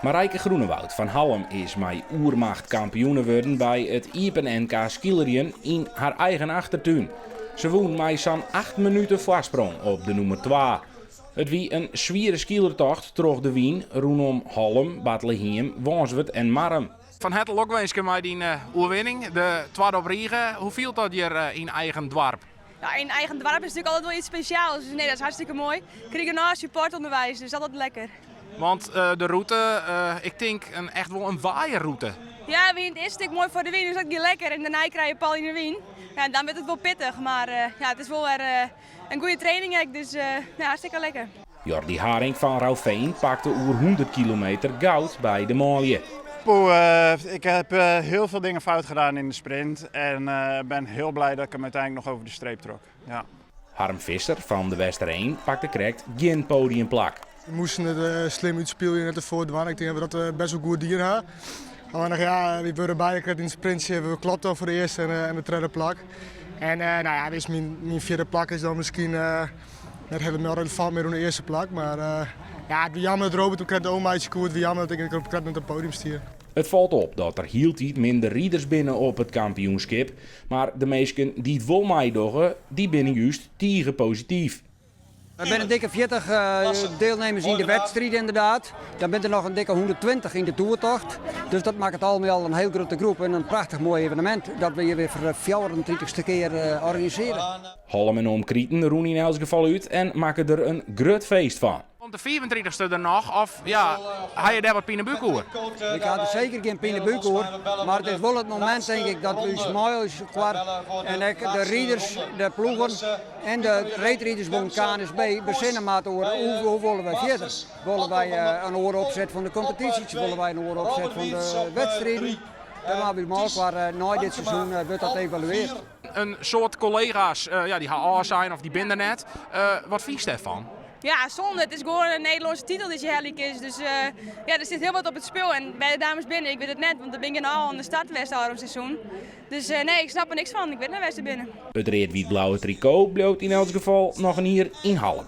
Marijke Groenewoud van Halm is met oermacht kampioene geworden bij het Iepen NK Skileriën in haar eigen achtertuin. Ze woont met zo'n 8 minuten voorsprong op de nummer 2. Het wie een zwiere skielertocht troch de Wien rondom Halm, Bethlehem, Wanswert en Marm. Van het lokwenske met die oerwinning, de tweede op Riegen. Hoe viel dat hier in eigen dorp? Ja, in eigen dorp is natuurlijk altijd wel iets speciaals. Dus nee, dat is hartstikke mooi. Ik kreeg een supportonderwijs, dus altijd lekker. Want de route, ik denk echt wel een waaierroute. Ja, Wien is natuurlijk mooi voor de Wien, dus dat is lekker. En daarna krijg je Paul in de Wien. Ja, dan wordt het wel pittig, maar ja, het is wel weer een goede training, dus ja, hartstikke lekker. Jordi Haring van Rauwveen pakte oer 100 kilometer goud bij de Molie. Ik heb heel veel dingen fout gedaan in de sprint en ben heel blij dat ik hem uiteindelijk nog over de streep trok. Ja. Harm Visser van de Wester 1 pakte correct geen podiumplak. We moesten het slim uitspelen net ervoor doen. Ik denk dat we dat best wel goed dier hebben. Maar ja, we worden bijna in de sprint hebben we klopt over de eerste en de tweede plak. En nou ja, dus mijn vierde plak is dan misschien net helemaal relevant meer dan de eerste plak. Maar ja, het was jammer dat Robert ook de omaatje koert. Het was jammer dat ik op het podium stier. Het valt op dat er heel tijd minder rieders binnen op het kampioenschap. Maar de meesten die het wel meedoen, die binnen juist tegen positief. Er zijn een dikke 40 deelnemers in de wedstrijd inderdaad. Dan zijn er nog een dikke 120 in de toertocht. Dus dat maakt het allemaal een heel grote groep en een prachtig mooi evenement dat we hier weer voor de 34ste keer organiseren. Halm en omkrieten roen in elk geval uit en maken er een groot feest van. Komt de 34ste er nog of ja, ga je daar wat pienebuuk hoor? Ik had er zeker geen pienebuuk hoor, maar het is wel het moment denk ik dat we mooi is qua en de rieders, de ploegen en de reetrieders van KNSB bezinnen maar hoe willen wij verder? Willen wij een oor opzet van de competities, willen wij een oor opzet van de wedstrijden? En maar weer maar qua na dit seizoen wordt dat evalueerd. Een soort collega's ja, die gaan al zijn of die binden net. Wat vies daarvan? Ja, zonde. Het is gewoon een Nederlandse titel die je heerlijk is. Dus ja, er zit heel wat op het spel. En bij de dames binnen, ik weet het net, want dan ben ik al aan de startwest al het seizoen. Dus nee, ik snap er niks van. Ik weet naar Wester binnen. Het reed-wit-blauwe tricot bloot in elk geval nog een hier in Halm.